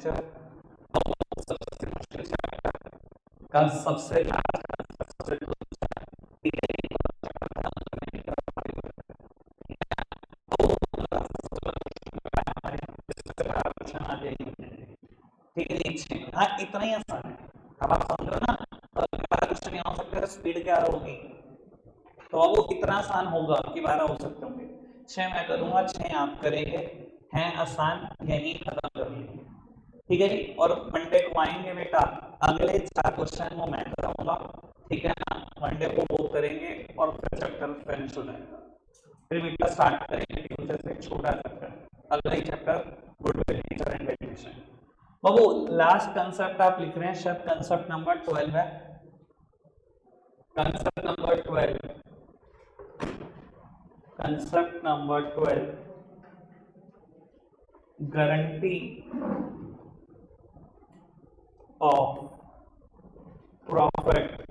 Lecture, सबसे मुश्किल chapter का सबसे ठीक है। हाँ इतना ही आसान है, अब आप समझो ना, क्वेश्चन नहीं हो सकता स्पीड क्या होगी, तो अब वो कितना आसान होगा कि 12 हो सकते होंगे। 6 मैं करूंगा, 6 आप करेंगे, हैं आसान, यही खत्म कर लेंगे। ठीक है जी, और मंडे को आएंगे बेटा, अगले 4 क्वेश्चन वो मैं कराऊंगा, ठीक है ना, मंडे को वो करेंगे और फिर चैप्टर फिनिश हो जाएगा। फिर बेटा स्टार्ट करेंगे फ्यूचर से छोटा चैप्टर, अगला ही chapter good nature and definition. बाबू लास्ट कंसेप्ट आप लिख रहे हैं, शायद कंसेप्ट नंबर 12 है, concept number 12, concept number 12, guarantee of profit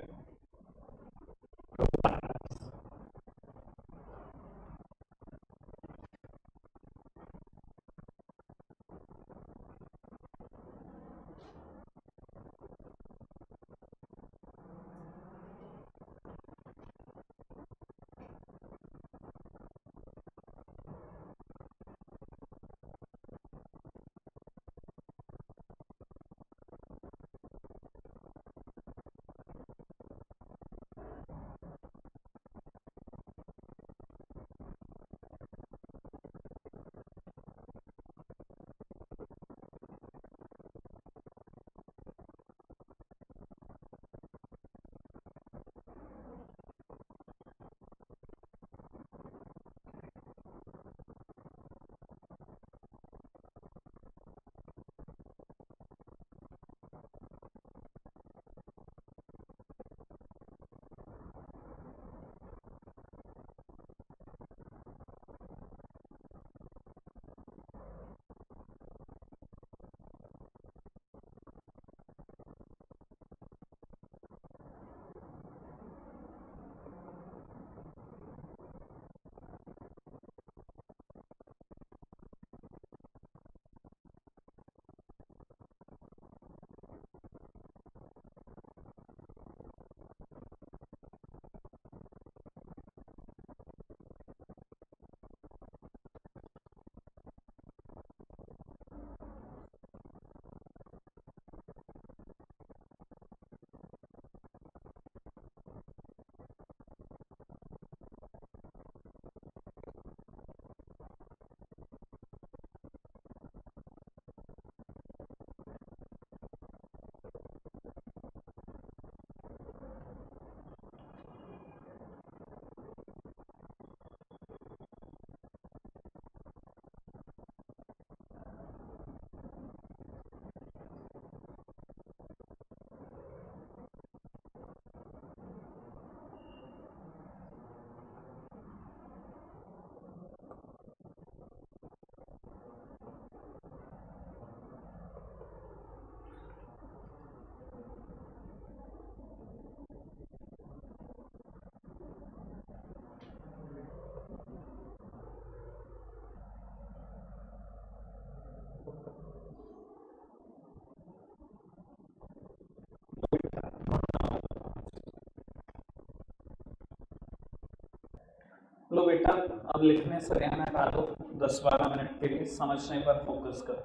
लो बेटा, अब लिखने से रहना डालो 10-12 मिनट के लिए, समझने पर फोकस कर,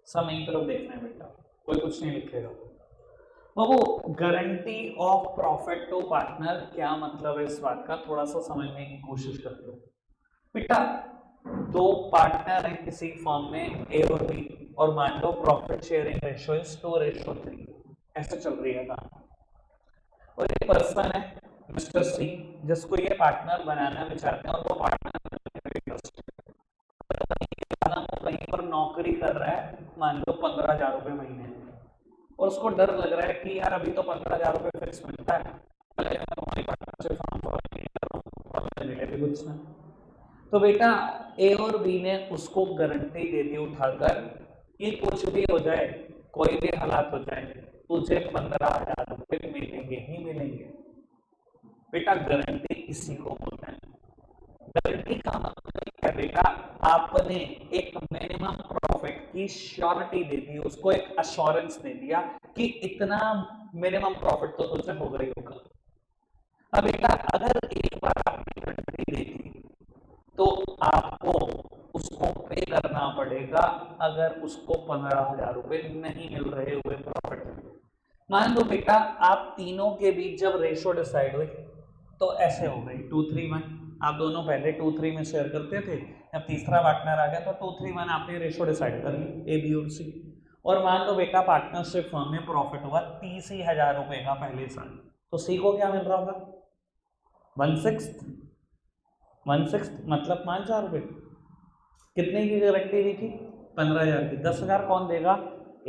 सब यहीं तरफ देखना है बेटा, कोई कुछ नहीं लिखेगा। बाबू guarantee of profit to partner क्या मतलब है इस बात का, थोड़ा सा समझने की कोशिश कर लो बेटा। 2 पार्टनर हैं किसी फर्म में, ए और बी, और मान लो प्रॉफिट शेयरिंग रेशियो इज 2:3, ऐसे चल रही है काम। और एक पर्सन है मिस्टर सी, जिसको ये पार्टनर बनाना चाहते हैं, और वो पार्टनर कहीं पर नौकरी कर रहा है, मान लो 15,000 रुपए महीने, और उसको डर लग रहा है कि यार अभी तो 15,000 रुपए फिक्स मिलता है, कुछ ना। तो बेटा ए और बी ने उसको गारंटी दे दी उठाकर कि कुछ भी हो जाए, कोई भी हालात हो जाए, तुझे 15,000 रुपए मिलेंगे ही मिलेंगे। बेटा गारंटी इसी को बोलते हैं। गारंटी का मतलब क्या बेटा, आपने एक मिनिमम प्रॉफिट की श्योरिटी दे दी, उसको एक अश्योरेंस दे दिया कि इतना मिनिमम प्रॉफिट तो तुझसे होगा ही होगा। अब बेटा अगर एक बार आपने गारंटी दे दी तो आपको उसको पे करना पड़ेगा अगर उसको 15,000 रुपए नहीं मिल रहे हुए प्रॉफिट। मान लो बेटा आप तीनों के बीच जब रेशो डिसाइड हुई तो ऐसे हो गई 2-3-1, आप दोनों पहले 2-3 में शेयर करते थे, जब तीसरा पार्टनर आ गया तो 2-3-1 आपने रेशो डिसाइड कर ली ए बी और सी। और मान लो बेटा पार्टनरशिप फर्म में प्रॉफिट हुआ 30,000 रुपए का पहले साल, तो सी को क्या मिल रहा होगा 1/6 मतलब 5,000 रुपए। कितने की गारंटी दी थी 15,000 की, 10,000 कौन देगा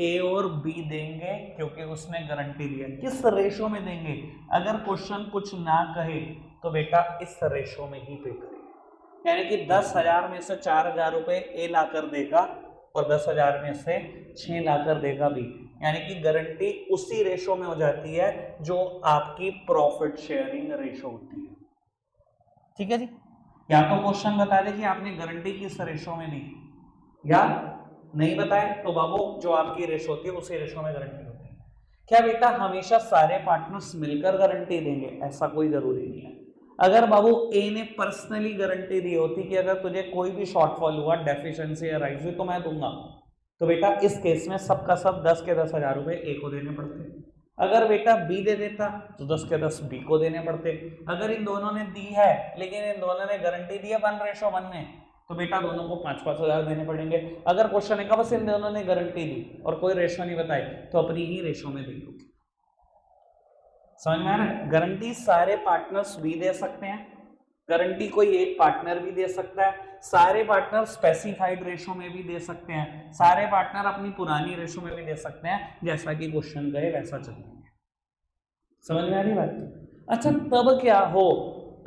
ए और बी देंगे क्योंकि उसने गारंटी दिया। किस रेशो में देंगे, अगर क्वेश्चन कुछ ना कहे तो बेटा इस रेशो में ही पे करेंगे, यानी कि 10,000 में से 4,000 रुपए ए लाकर देगा और 10,000 में से 6 लाकर देगा बी, यानी कि गारंटी उसी रेशो में हो जाती है जो आपकी प्रॉफिट शेयरिंग रेशो होती है। ठीक है जी, या तो क्वेश्चन बता दे कि आपने गारंटी किस रेशो में दी, या नहीं बताए तो बाबू जो आपकी रेशो होती है उसी रेशो में गारंटी होती है। क्या बेटा हमेशा सारे पार्टनर्स मिलकर गारंटी देंगे, ऐसा कोई जरूरी नहीं है। अगर बाबू ए ने पर्सनली गारंटी दी होती कि अगर तुझे कोई भी शॉर्टफॉल हुआ, डेफिशिएंसी अराइज हुई तो मैं दूंगा, तो बेटा इस केस में सबका सब 10 के 10,000 रुपए ए को देने पड़ते। अगर बेटा बी दे देता तो 10 के 10 बी को देने पड़ते। अगर इन दोनों ने दी है लेकिन इन दोनों ने गारंटी दी है 1:1 में, तो बेटा दोनों को 5-5 हजार देने पड़ेंगे। अगर क्वेश्चन है बस इन दोनों ने गारंटी दी और कोई रेशो नहीं बताई तो अपनी ही रेशो में दे दो। समझ में आ रहा है, गारंटी सारे पार्टनर्स भी दे सकते हैं, गारंटी कोई एक पार्टनर भी दे सकता है, सारे पार्टनर स्पेसिफाइड रेशो में भी दे सकते हैं, सारे पार्टनर अपनी पुरानी रेशो में भी दे सकते हैं, जैसा कि क्वेश्चन गए वैसा चलेंगे। समझ में आ रही बात। अच्छा तब क्या हो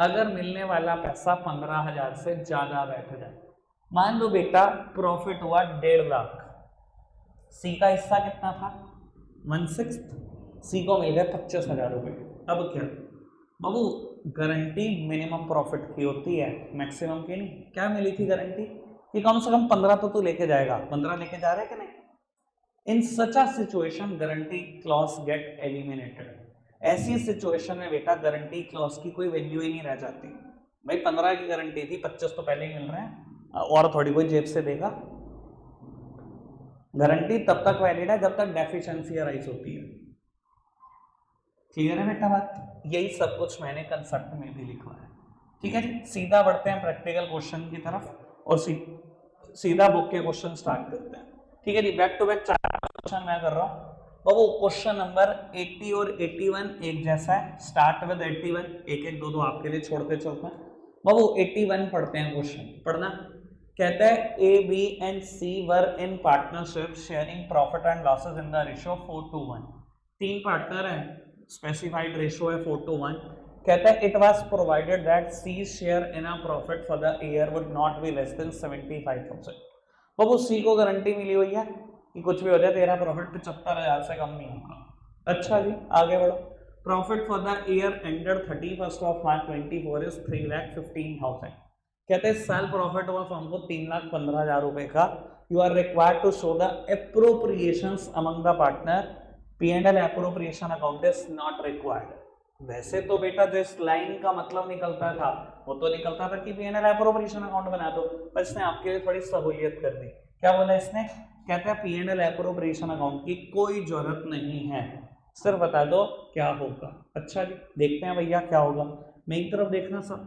अगर मिलने वाला पैसा 15,000 से ज्यादा बैठ जाए। मान लो बेटा प्रॉफिट हुआ 1.5 लाख, सी का हिस्सा कितना था 1/6, सी को मिल गया 25,000 रुपए। अब क्या बाबू गारंटी मिनिमम प्रॉफिट की होती है, मैक्सिमम की नहीं। क्या मिली थी गारंटी कि कम से कम 15 तो तू लेके जाएगा, 15 लेके जा रहा है कि नहीं। In such a situation guarantee clause get eliminated. ऐसी सिचुएशन में बेटा गारंटी क्लॉज की कोई वैल्यू ही नहीं रह जाती। भाई 15 की गारंटी थी, 25 तो पहले ही मिल रहे हैं और थोड़ी कोई जेब से देगा। गारंटी तब तक वैलिड है जब तक डेफिशिएंसी अराइज होती है। क्लियर है बेटा बात, यही सब कुछ मैंने कंसेप्ट में भी लिखा है। ठीक है जी, सीधा बढ़ते हैं प्रैक्टिकल क्वेश्चन की तरफ और सीधा बुक के क्वेश्चन स्टार्ट करते हैं। ठीक है जी, बैक टू बैक 4 क्वेश्चन मैं कर रहा हूँ। बाबू क्वेश्चन नंबर 80 और 81 एक जैसा है, स्टार्ट विद 81, एक एक दो आपके लिए छोड़ते चलते हैं। बाबू 81 पढ़ते हैं, क्वेश्चन पढ़ना। कहता है A B and C were in partnership sharing profit and losses in the ratio 4:1। 3 partner हैं, स्पेसिफाइड रेशियो है 4:1। कहता है it was provided that C share in a profit for the year would not be less than 75,000। बाबू C को guarantee मिली हुई है कि कुछ भी हो जाए तेरा प्रॉफिट 75,000 से कम नहीं होगा। अच्छा जी आगे बढ़ो। Profit for the year ended 31 March 2024 is 3,15,000। कहते हैं साल प्रॉफिट हुआ फर्म को 3,15,000 रुपए का। You are required to show the appropriations among the partner. P&L appropriation account is not required. वैसे तो बेटा जो इस लाइन का मतलब निकलता था वो तो निकलता था कि P&L एप्रोप्रिएशन अकाउंट बना दो, पर इसने आपके लिए थोड़ी सहूलियत कर दी। क्या बोला इसने, कहता है P&L एप्रोप्रिएशन अकाउंट की कोई जरूरत नहीं है, सिर्फ बता दो क्या होगा। अच्छा जी देखते हैं भैया क्या होगा, मेरी तरफ देखना सब।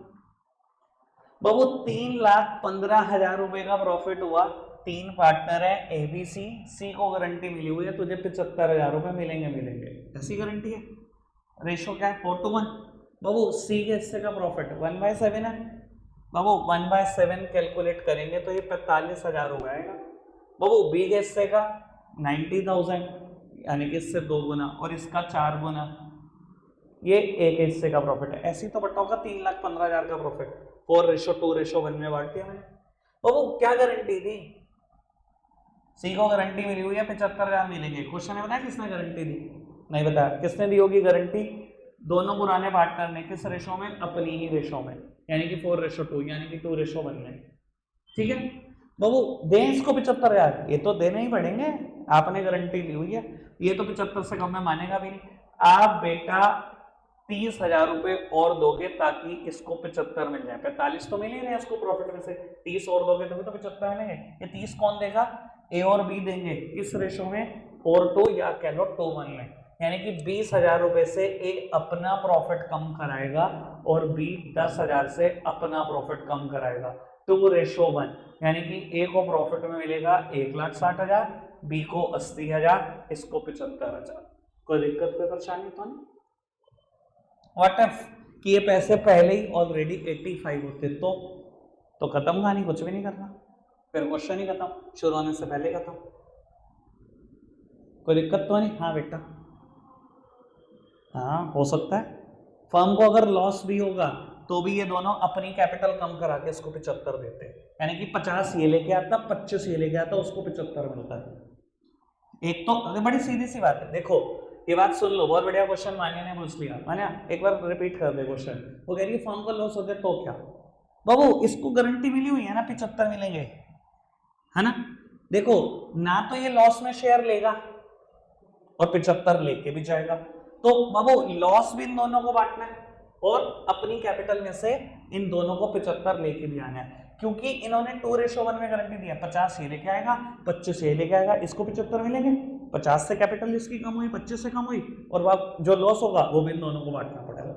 बाबू 3,15,000 रुपए का प्रॉफिट हुआ, 3 पार्टनर है एबीसी, सी को गारंटी मिली हुई है तुझे 75,000 रुपए मिलेंगे, ऐसी गारंटी है। रेशो क्या है 4:1। बाबू सी के हिस्से का प्रॉफिट 1/7 है। बाबू 1/7 कैलकुलेट करेंगे तो ये 45,000 हो जाएगा। बाबू बी के हिस्से का 90,000 यानी कि इससे 2 गुना और इसका 4 गुना, ये एक हिस्से का प्रॉफिट है। ऐसी तो बताओगा 3,15,000 का प्रॉफिट 4:2:1 में बांट दिया मैंने। बाबू क्या गारंटी थी, सी को गारंटी मिली हुई है 75,000 मिलेंगे। क्वेश्चन में बताया किसने गारंटी दी, नहीं बताया। किसने दी होगी गारंटी, दोनों पुराने पार्टनर ने। किस रेशो में, अपनी ही रेशो में, यानी कि 4:2 यानी कि 2:1 में। ठीक है, बाबू दें इसको 75,000, ये तो देने ही पड़ेंगे, आपने गारंटी ली हुई है, ये तो 75 से कम में मानेगा भी नहीं। आप बेटा 30,000 रुपए और दोगे ताकि इसको 75 मिल जाए, 45 तो मिल ही रहे हैं इसको प्रॉफिट में से, 30 और दोगे तो 75 मिलेंगे। ये 30 कौन देगा, ए और बी देंगे, किस रेशो में, 4:2 या कह लो 2:1 में, यानी कि 20,000 रुपए से ए अपना प्रॉफिट कम कराएगा और बी 10,000 से अपना प्रॉफिट कम कराएगा, 2:1, यानी कि ए को प्रॉफिट में मिलेगा 1,60,000, बी को 80,000, इसको 75,000। कोई दिक्कत कोई परेशानी तो नहीं। व्हाट इफ कि ये पैसे पहले ही ऑलरेडी 85 होते तो खत्म कहानी, कुछ भी नहीं करना, फिर क्वेश्चन ही खत्म, शुरू होने से पहले खत्म। कोई दिक्कत तो नहीं। हाँ बेटा, हाँ हो सकता है फर्म को अगर लॉस भी होगा तो भी ये दोनों अपनी कैपिटल कम करा के इसको 75 देते हैं, यानी कि 50 ये लेके आता, 25 ये लेके आता, उसको 75 मिलता है। एक तो बड़ी सीधी सी बात है, देखो ये बात सुन लो, बहुत बढ़िया क्वेश्चन मानिया ने पूछ लिया, मानिया एक बार रिपीट कर दे क्वेश्चन। वो कह रही है फर्म को लॉस होते तो क्या, बाबू इसको गारंटी मिली हुई है ना 75 मिलेंगे, है ना। देखो ना तो ये लॉस में शेयर लेगा और 75 लेके भी जाएगा, तो बाबू लॉस भी इन दोनों को बांटना है और अपनी कैपिटल में से इन दोनों को 75 लेके भी आना है, क्योंकि इन्होंने 2:1 में गारंटी दिया, 50 ये लेके आएगा, 25 ये लेके आएगा, इसको 75 मिलेंगे, 50 से कैपिटल इसकी कम हुई, 25 से कम हुई, और जो लॉस होगा वो भी इन दोनों को बांटना पड़ेगा।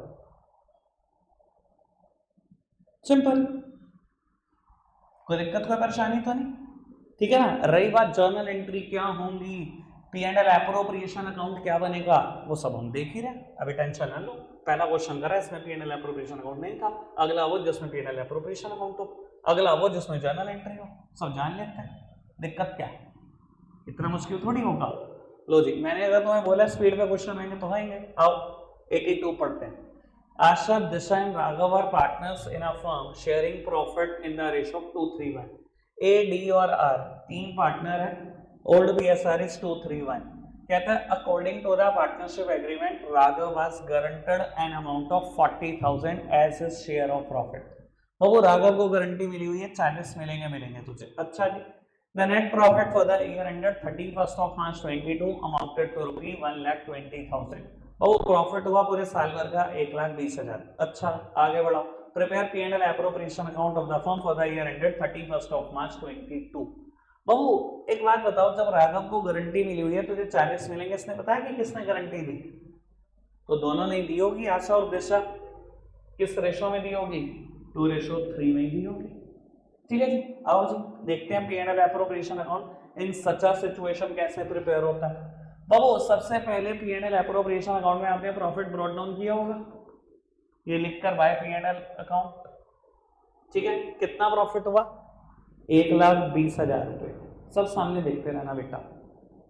सिंपल, कोई दिक्कत कोई परेशानी तो नहीं, ठीक है ना। रही बात जर्नल एंट्री क्या होंगी, P&L एप्रोप्रिएशन अकाउंट क्या बनेगा, वो सब हम देख ही रहे हैं, अभी टेंशन ना लो। पहला क्वेश्चन करा इसमें P&L एप्रोप्रिएशन अकाउंट नहीं था, अगला वो जिसमें P&L एप्रोप्रिएशन अकाउंट हो, अगला वो जिसमें जर्नल एंट्री हो, सब जान लेते हैं। दिक्कत क्या है, इतना मुश्किल थोड़ी होगा। लो जी, मैंने अगर तुम्हें बोला स्पीड पे क्वेश्चन आएंगे तो आएंगे, आओ 82 पढ़ते हैं। Asha, Disha and Raghav are partners in a firm sharing profit in the ratio of 2:3:1. A, D और R तीन पार्टनर है, ओल्ड BSR is 2:3:1। कहता है according to the partnership agreement Raghav was guaranteed an amount of 40,000 as his share of profit. तो वो राघव को guarantee मिली हुई है 40 मिलेंगे तुझे। अच्छा जी, the net profit for the year ended 31st of March 22 amounted to ₹1,20,000। वो प्रॉफिट हुआ पूरे साल भर का 1,20,000। अच्छा आगे बढ़ाओ, prepare P&L appropriation account of the firm for the year ended 31st of March 22। बाबू एक बात बताओ, जब राघव को गारंटी मिली हुई है तुझे 40 मिलेंगे, इसने बताया कि किसने गारंटी दी, तो दोनों ने दी होगी, आशा और दिशा। किस रेशो में दी होगी, 2:3 में दी होगी। ठीक है जी, आओ जी देखते हैं P&L appropriation account in such a situation कैसे प्रिपेयर होता है। बाबू सबसे पहले P&L एप्रोप्रिएशन अकाउंट में आपने प्रॉफिट ब्रॉट डाउन किया होगा, ये लिखकर बाय P&L अकाउंट। ठीक है, कितना प्रॉफिट हुआ, 1,20,000 रुपए। सब सामने देखते रहना बेटा,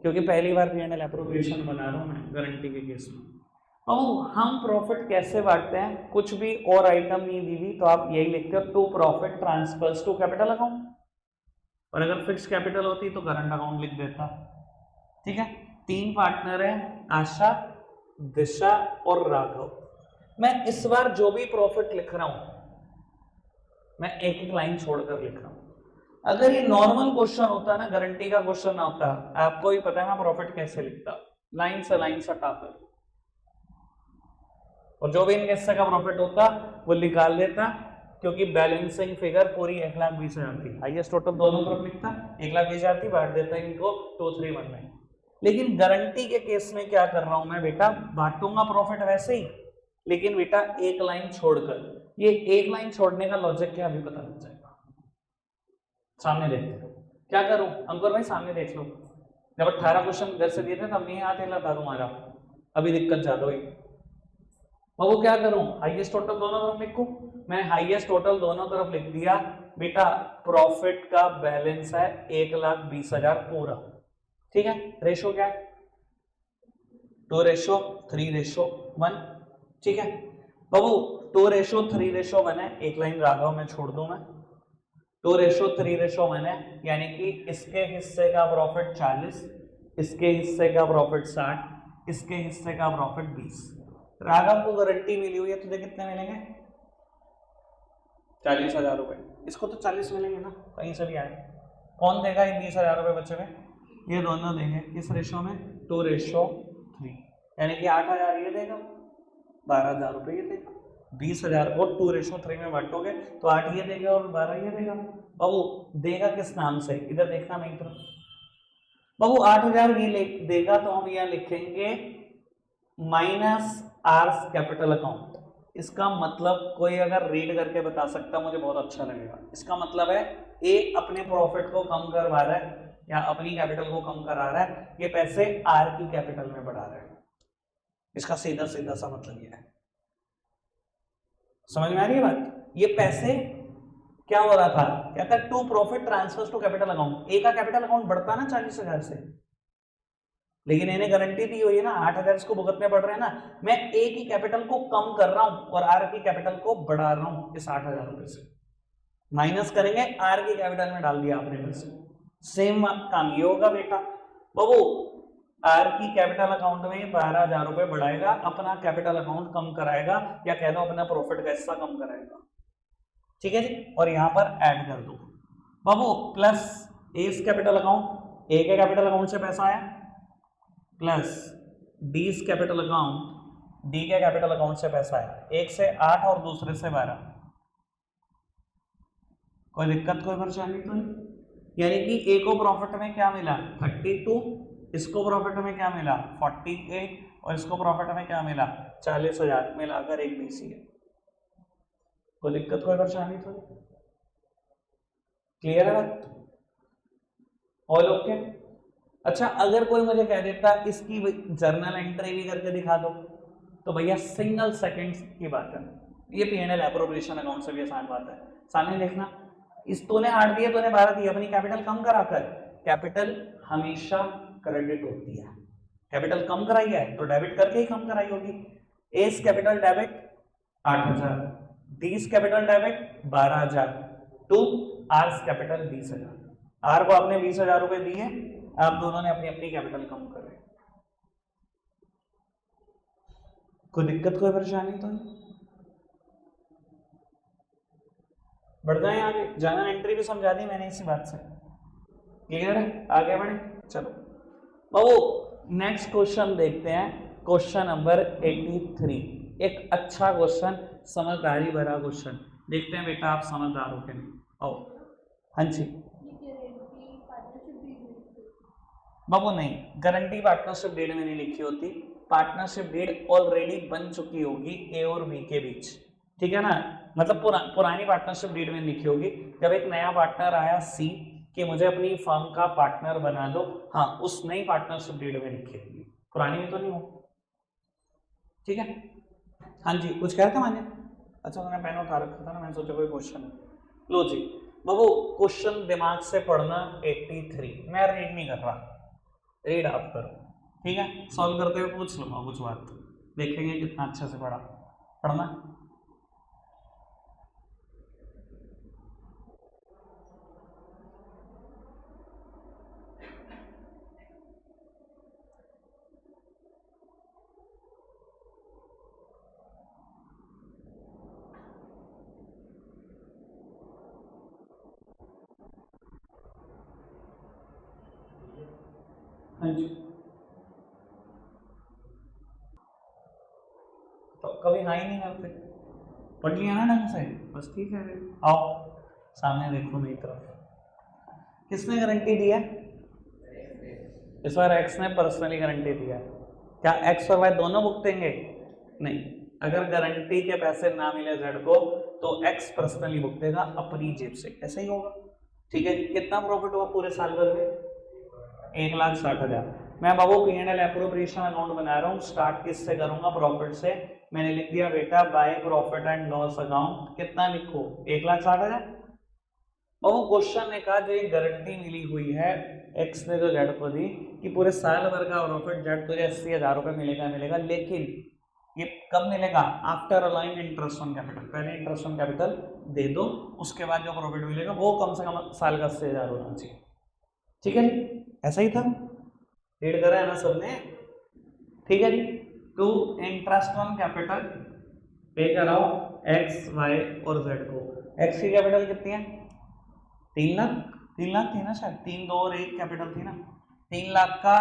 क्योंकि पहली बार P&L एप्रोप्रिएशन बना रहा हूं मैं गारंटी के केस में। अब हम प्रॉफिट कैसे बांटते हैं, कुछ भी और आइटम नहीं दी हुई तो आप यही लिखते हो to profit transfers to capital account, और अगर फिक्स कैपिटल होती तो करंट अकाउंट लिख देता। ठीक है, तीन पार्टनर हैं, आशा, दिशा और राघव। मैं इस बार जो भी प्रॉफिट लिख रहा हूं मैं एक एक लाइन छोड़कर लिख रहा हूं। अगर ये नॉर्मल क्वेश्चन होता ना, गारंटी का क्वेश्चन ना होता, आपको ही पता है मैं प्रॉफिट कैसे लिखता, लाइन से हटाकर, और जो भी इनके हिस्से का प्रॉफिट होता वो निकाल देता, क्योंकि बैलेंसिंग फिगर पूरी 1,20,000 थी, हाईएस्ट टोटल दोनों तरफ लिखता, 1,20,000 थी, बांट देता इनको 2:3:1 में। लेकिन गारंटी के केस में क्या कर रहा हूं मैं बेटा, बांटूंगा प्रॉफिट वैसे ही, लेकिन बेटा एक लाइन छोड़कर। ये एक लाइन छोड़ने का लॉजिक क्या अभी पता लग जाएगा, सामने देखते हैं। क्या करूं अंकुर भाई, सामने देख लो, जब 18 क्वेश्चन घर से दिए थे तब नहीं याद था तुम्हारा, अभी दिक्कत ज्यादा हुई। वो क्या करूं, हाईएस्ट टोटल दोनों तरफ लिखूं, मैं हाईएस्ट टोटल दोनों तरफ लिख दिया बेटा। प्रॉफिट का बैलेंस है 1,20,000 पूरा। ठीक है, रेशो क्या है, 2:3:1। ठीक है बाबू, 2:3:1 है, एक लाइन राघव में छोड़ दूं मैं, 2:3:1 है, यानी कि इसके हिस्से का प्रॉफिट 40, इसके हिस्से का प्रॉफिट 60, इसके हिस्से का प्रॉफिट 20। राघव को गारंटी मिली हुई है, तुझे कितने मिलेंगे, 40,000 रुपए। इसको तो 40 मिलेंगे ना, कहीं से भी आए। कौन देगा ये 20,000 रुपये बचे हुए? ये दोनों देंगे। किस रेशो में? 2:3। यानी कि 8,000 ये देगा, 12,000 रुपये ये देगा। 20,000 को 2:3 में बांटोगे तो 8 ये देगा और 12 ये देगा। बाबू देगा किस नाम से? इधर देखना नहीं तो बाबू 8,000 ये देगा तो हम यहाँ लिखेंगे माइनस आर्स कैपिटल अकाउंट। इसका मतलब कोई अगर रीड करके बता सकता मुझे बहुत अच्छा लगेगा। इसका मतलब है ए अपने प्रॉफिट को कम करवा रहा है या अपनी कैपिटल को कम करा रहा है, ये पैसे आर की कैपिटल में बढ़ा रहा है। इसका सीधा सीधा सा मतलब ये है। समझ में आ रही है बात? ये पैसे क्या हो रहा था, कहता है to profit transfers to capital account. A का कैपिटल अकाउंट बढ़ता ना 40,000 से, लेकिन इन्हें गारंटी दी हुई है ना 8,000 इसको भुगतने पड़ रहे हैं ना। मैं ए की कैपिटल को कम कर रहा हूं और आर की कैपिटल को बढ़ा रहा हूं इस 8,000 रुपए से। माइनस करेंगे, आर की कैपिटल में डाल दिया आपने पैसे। सेम काम ये होगा बेटा। बाबू आर की कैपिटल अकाउंट में 12,000 रुपए बढ़ाएगा, अपना कैपिटल अकाउंट कम कराएगा, या कह दो अपना प्रॉफिट का हिस्सा कम कराएगा। ठीक है जी, और यहां पर ऐड कर दो बाबू प्लस ए कैपिटल अकाउंट, ए के कैपिटल अकाउंट से पैसा आया, plus D capital account, D के कैपिटल अकाउंट से पैसा आया। एक से 8 और दूसरे से 12। कोई दिक्कत कोई परेशानी तो नहीं? यानी कि ए को प्रॉफिट में क्या मिला 32, इसको प्रॉफिट में क्या मिला 48 और इसको प्रॉफिट में क्या मिला 40,000, मिलाकर एक बीसी है। कोई दिक्कत कोई परेशानी तो नहीं? क्लियर है बात? All okay? अच्छा अगर कोई मुझे कह देता इसकी जर्नल एंट्री भी करके दिखा दो, तो भैया सिंगल सेकंड्स की बात है। ये P&L एप्रोप्रिएशन अकाउंट से भी आसान बात है। सामने देखना, इस तूने 8 दिए, तूने 12 दिए, अपनी कैपिटल कम कराकर, कैपिटल हमेशा क्रेडिट होती है। कैपिटल कम कराई है तो डेबिट करके ही कम कराई होगी। S capital debit 8,000, D's capital debit 12,000, to R's capital 20,000। R को आपने 20,000 रुपए दिए, आप दोनों ने अपनी अपनी कैपिटल कम कर रहे। कोई दिक्कत कोई परेशानी तो नहीं? बढ़ जाए आगे, जर्नल एंट्री भी समझा दी मैंने इसी बात से। क्लियर है? आगे बढ़े चलो बाबू नेक्स्ट क्वेश्चन देखते हैं। क्वेश्चन नंबर 83, एक अच्छा क्वेश्चन, समझदारी भरा क्वेश्चन। देखते हैं बेटा आप समझदार हो कि नहीं। आओ। हाँ जी बाबू नहीं, गारंटी पार्टनरशिप डीड में नहीं लिखी होती। पार्टनरशिप डीड ऑलरेडी बन चुकी होगी ए और बी के बीच, ठीक है ना। मतलब पुरानी पार्टनरशिप डीड में लिखी होगी। जब एक नया पार्टनर आया सी कि मुझे अपनी फर्म का पार्टनर बना दो, हाँ उस नई पार्टनरशिप डीड में लिखी होगी, पुरानी में तो नहीं हो। ठीक है हाँ जी, कुछ कह रहे थे मान्य? अच्छा मैंने पेन उठा रखा था ना, मैंने सोचा कोई क्वेश्चन। लो जी बाबू क्वेश्चन दिमाग से पढ़ना 83, मैं रीड नहीं कर रहा, रीड आप करो। ठीक है, सॉल्व करते हुए पूछ लूंगा कुछ बात, देखेंगे कितना अच्छे से पढ़ना। हाँ जी तो कभी हाँ ही नहीं करते, पढ़ लिया ना ढंग से, बस ठीक है। आओ सामने देखो मेरी तरफ, किसने गारंटी दी है इस बार? एक्स ने पर्सनली गारंटी दिया। क्या एक्स और वाई दोनों भुगतेंगे? नहीं, अगर गारंटी के पैसे ना मिले जेड को तो एक्स पर्सनली भुगतेगा अपनी जेब से, ऐसा ही होगा। ठीक है, कितना प्रॉफिट हुआ पूरे साल भर में? 1,60,000। मैं बाबू P&L एप्रोप्रिएशन अकाउंट बना रहा हूँ, स्टार्ट किससे करूंगा? प्रॉफिट से। मैंने लिख दिया बेटा by profit and loss account, कितना लिखो 1,60,000। बाबू क्वेश्चन ने कहा जो गारंटी मिली हुई है एक्स ने जो जेड को दी कि पूरे साल भर का प्रॉफिट जेड तुझे 80,000 रुपये मिलेगा, लेकिन ये कब मिलेगा? After allowing interest on capital. पहले इंटरेस्ट ऑन कैपिटल दे दो, उसके बाद जो प्रॉफिट मिलेगा वो कम से कम साल का 80,000 होना चाहिए। ठीक है जी, ऐसा ही था, रीड करा है ना सबने? ठीक है जी, टू इंटरेस्ट ऑन कैपिटल पे कराओ एक्स वाई और जेड को। एक्स की कैपिटल कितनी है? 3 लाख, 3 लाख थी ना शायद, 3, 2 और 1 कैपिटल थी ना। 3 लाख का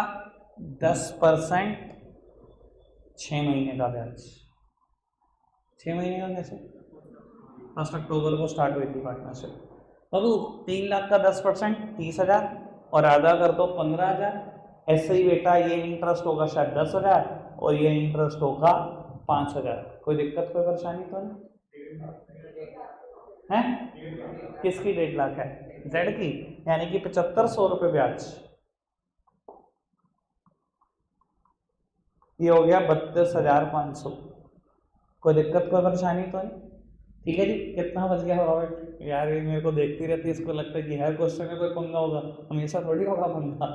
10%, 6 महीने का ब्याज। 6 महीने का कैसे? 1 अक्टूबर को स्टार्ट हुई थी पार्टनरशिप। बाबू 3 लाख का 10% 30,000 और आधा कर दो 15,000। ऐसे ही बेटा ये इंटरेस्ट होगा शायद 10,000 और ये इंटरेस्ट होगा 5,000। कोई दिक्कत कोई परेशानी तो नहीं है? किसकी 1.5 लाख है? जेड की, यानी कि 7500 रुपये ब्याज। ये हो गया 32,500। कोई दिक्कत कोई परेशानी तो नहीं? ठीक है जी। कितना बच गया रॉबर्ट? यार ये मेरे को देखती रहती है, इसको लगता है कि हर क्वेश्चन में कोई पंगा होगा, हमेशा थोड़ी होगा पंगा।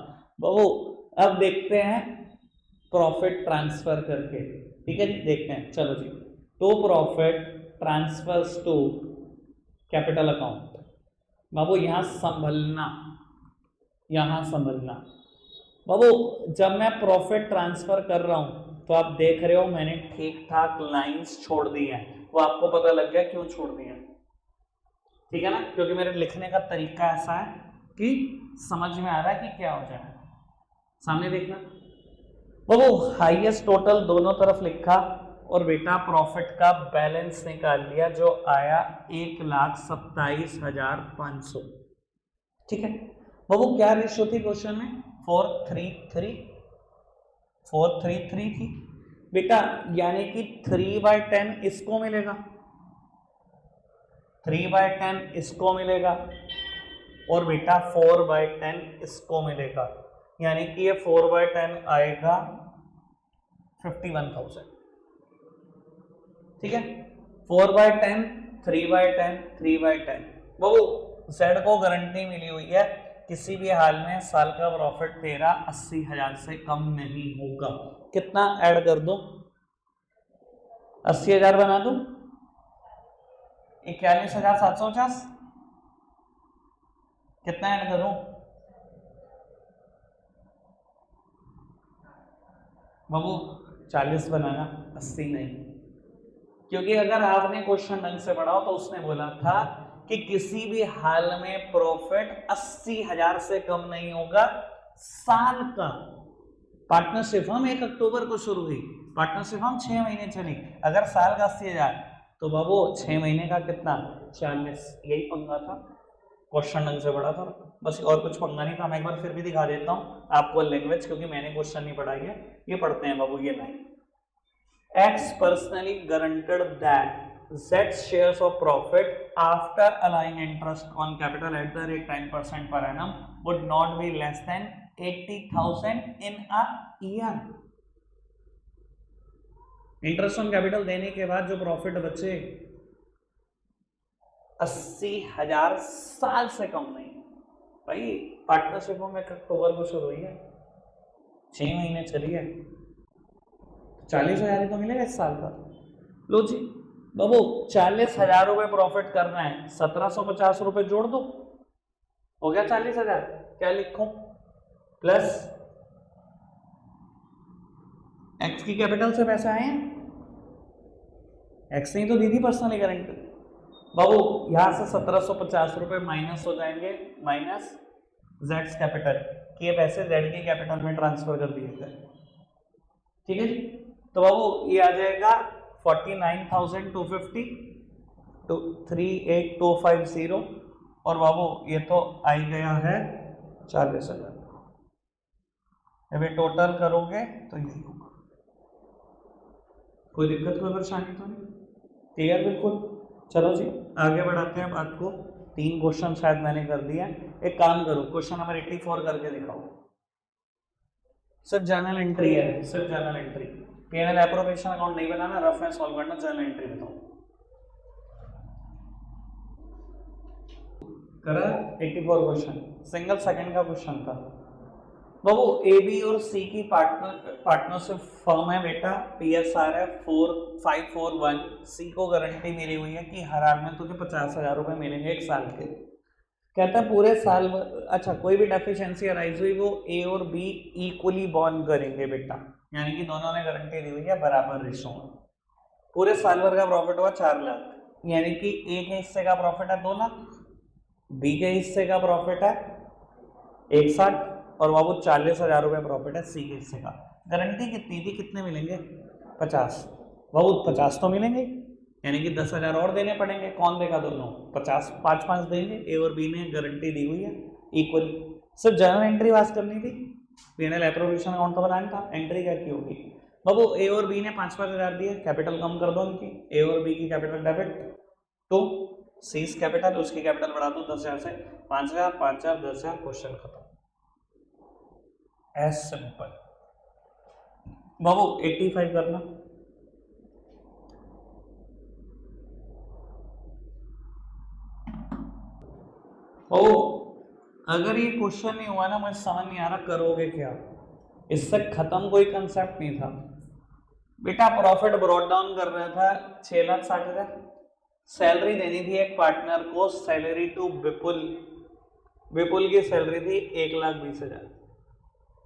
बाबू अब देखते हैं प्रॉफिट ट्रांसफर करके। ठीक है जी, देखते हैं, चलो जी। तो profit transfers to capital account. बाबू यहां संभलना, यहां संभलना। बाबू जब मैं प्रॉफिट ट्रांसफर कर रहा हूं तो आप देख रहे हो मैंने ठीक ठाक लाइंस छोड़ दी हैं। वो आपको पता लग गया क्यों छोड़ दी हैं, ठीक है ना? क्योंकि मेरे लिखने का तरीका ऐसा है कि समझ में आ रहा है कि क्या हो जाए। सामने देखना बाबू, हाईएस्ट टोटल दोनों तरफ लिखा और बेटा प्रॉफिट का बैलेंस निकाल लिया जो आया 1,27,500। ठीक है बाबू, क्या रेशियो थी क्वेश्चन में? 4:3:3, 4:3:3 थी बेटा, यानी कि 3/10 इसको मिलेगा, 3/10 इसको मिलेगा और बेटा 4/10 इसको मिलेगा, यानी कि ये 4/10 आएगा 51,000। ठीक है, 4/10, 3/10, 3/10। वो जेड को गारंटी मिली हुई है किसी भी हाल में साल का प्रॉफिट तेरा 80,000 से कम नहीं होगा। कितना ऐड कर दो? 80,000 बना दो 41,750। कितना ऐड करूं? बाबू 40 बनाना, 80 नहीं, क्योंकि अगर आपने क्वेश्चन ढंग से पढ़ा हो तो उसने बोला था कि किसी भी हाल में प्रॉफिट 80,000 से कम नहीं होगा साल का। पार्टनरशिप हम 1 अक्टूबर को शुरू हुई, पार्टनरशिप हम 6 महीने चली। अगर साल का 80,000 तो बाबू 6 महीने का कितना? 40। यही पंगा था, क्वेश्चन ढंग से पढ़ा था बस, और कुछ पंगा नहीं था। मैं एक बार फिर भी दिखा देता हूं आपको लैंग्वेज, क्योंकि मैंने क्वेश्चन नहीं पढ़ाई है, ये पढ़ते हैं बाबू। ये line, X personally guaranteed that Z's shares of profit after allowing interest on capital at the rate 10% per annum would not be less than 80,000 in a year. Interest on capital देने के बाद जो प्रॉफिट बचे 80,000 साल से कम नहीं। भाई partnership में 1 अक्टूबर को शुरू हुई है, 6 महीने चली है, 40,000 ही तो मिलेगा इस साल का। लो जी बाबू 40,000 रुपए प्रॉफिट करना है, 1,750 रुपए जोड़ दो, हो गया 40,000। क्या लिखूं? प्लस एक्स की कैपिटल से पैसे आए हैं, एक्स ने तो दी थी पर्सनली गारंटी। बाबू यहां से 1,750 रुपए माइनस हो जाएंगे, माइनस जेड्स कैपिटल के पैसे जेड के कैपिटल में ट्रांसफर कर दिए थे। ठीक है जी, तो बाबू ये आ जाएगा 49,250 to 38,250 और बाबू ये तो आ ही गया है 40,000। अभी टोटल करोगे तो यही होगा। कोई दिक्कत कोई परेशानी तो नहीं? क्लियर बिल्कुल। चलो जी आगे बढ़ाते हैं बात को। 3 क्वेश्चन शायद मैंने कर दिया। एक काम करो, क्वेश्चन नंबर 84 करके दिखाओ। सिर्फ जर्नल एंट्री है, सिर्फ journal entry, P&L appropriation account नहीं बनाना, रफ में सॉल्व करना, जर्नल एंट्री बताओ। करा 84 क्वेश्चन, सिंगल सेकंड का क्वेश्चन था बाबू। ए बी और सी की पार्टनरशिप फर्म है बेटा, PSR है 4541। सी को गारंटी मिली हुई है कि हर हाल में तुझे 50,000 रुपए मिलेंगे 1 साल के। कहता है पूरे साल, अच्छा कोई भी डेफिशिएंसी अराइज हुई वो ए और बी इक्वली बॉन्ड करेंगे बेटा, यानी कि दोनों ने गारंटी दी हुई है बराबर रेशो में। पूरे साल भर का प्रॉफिट हुआ 4 लाख, यानी कि एक हिस्से का प्रॉफिट है 2 लाख, बी के हिस्से का प्रॉफिट है 61 और बाबू 40,000 रुपये प्रॉफिट है सी के हिस्से का। गारंटी कितनी थी, कितने मिलेंगे 50। बाबू 50 तो मिलेंगे, यानी कि 10,000 और देने पड़ेंगे। कौन देगा दोनों, 50 5 देंगे। ए और बी ने गारंटी दी हुई है इक्वली। सिर्फ जर्नल एंट्री पास करनी थी, पीएनएल अप्रोप्रिएशन अकाउंट तो बनाना था। एंट्री क्या की होगी बाबू, ए और बी ने 5,000 दिए, कैपिटल कम कर दो उनकी, ए और बी की capital debit to C's capital, उसकी कैपिटल बढ़ा दो 10,000 से 5,000 5,000 10,000, क्वेश्चन खत्म। As simple. बाबू 85 करना। ओ अगर ये क्वेश्चन नहीं हुआ ना, मुझे समझ नहीं आ रहा करोगे क्या। इससे खत्म कोई कंसेप्ट नहीं था बेटा। प्रॉफिट ब्रॉट डाउन कर रहा था 6,60,000, सैलरी देनी थी एक पार्टनर को, सैलरी टू विपुल, विपुल की सैलरी थी 1,20,000,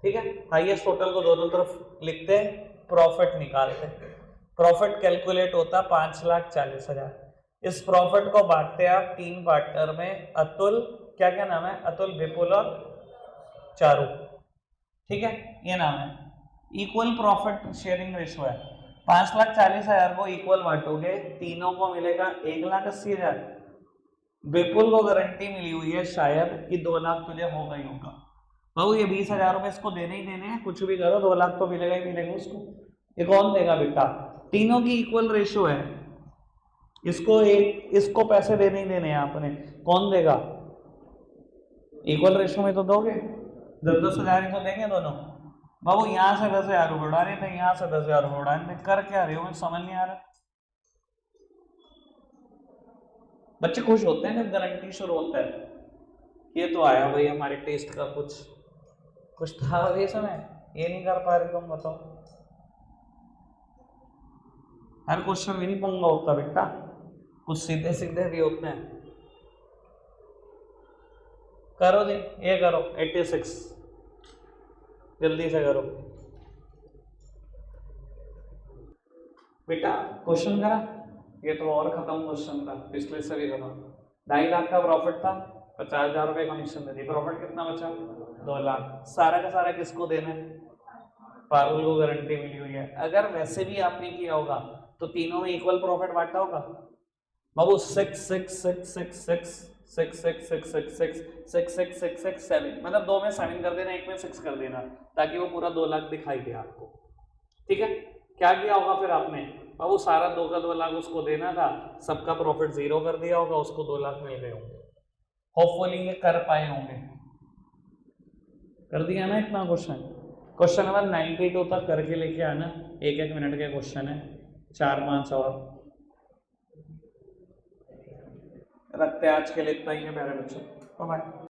ठीक है। हाईएस्ट टोटल को दोनों तरफ लिखते हैं, प्रॉफिट निकालते हैं। प्रॉफिट कैलकुलेट होता 5,40,000। इस प्रॉफिट को बांटते आप 3 पार्टनर में, अतुल, क्या क्या नाम है, अतुल, विपुल और चारू, ठीक है, ये नाम है। इक्वल प्रॉफिट शेयरिंग रेशो है। 5,40,000 को इक्वल बांटोगे, तीनों को मिलेगा 1,80,000। विपुल को गारंटी मिली हुई है शायद कि 2 लाख तुझे होगा ही होगा। बाबू ये 20,000 रुपए इसको देने ही देने हैं, कुछ भी करो 2 लाख तो मिलेगा ही मिलेगा उसको। ये कौन देगा बेटा, तीनों की इक्वल रेशो है, इसको एक, इसको पैसे देने ही देने हैं आपने, कौन देगा, इक्वल रेशो में तो दोगे, 10,000 ही तो देंगे दोनों। बाबू यहाँ से 10,000 रुपये उड़ा रहे थे, यहाँ से 10,000 रुपये उड़ा रहे थे, कर क्या रहे हो, मुझे समझ नहीं आ रहा। बच्चे खुश होते हैं जब गारंटी शुरू होता है, ये तो आया भाई हमारे टेस्ट का कुछ कुछ था ये समय, ये नहीं कर पा रहे तुम बताओ। हर क्वेश्चन में नहीं पंगा होता बेटा, कुछ सीधे सीधे भी होते हैं। करो जी, ये करो 86, जल्दी से करो बेटा। क्वेश्चन करा, ये तो और खत्म क्वेश्चन था, पिछले से भी खत्म। 2.5 लाख का प्रॉफिट था, 50,000 रुपये कमीशन दे दी, प्रॉफिट कितना बचा 2 लाख। सारा का सारा किसको देना है, पारुल को गारंटी मिली हुई है। अगर वैसे भी आपने किया होगा तो तीनों में इक्वल प्रॉफिट बांटा होगा बाबू। 6 6 6 6 6 6 6 6 6 6 6 6 6 7, मतलब 2 में 7 कर देना, 1 में 6 कर देना, ताकि वो पूरा 2 लाख दिखाई दे आपको, ठीक है। क्या किया होगा फिर आपने बाबू, सारा 2 का 2 लाख उसको देना था, सबका प्रॉफिट 0 कर दिया होगा, उसको 2 लाख मिल गए होंगे। होपफुली ये कर पाए होंगे, कर दिया ना इतना क्वेश्चन। क्वेश्चन नंबर 92 तक करके लेके आना, 1-1 मिनट के क्वेश्चन है, 4-5 और रखते हैं। आज के लिए इतना ही है प्यारे बच्चों, बाय।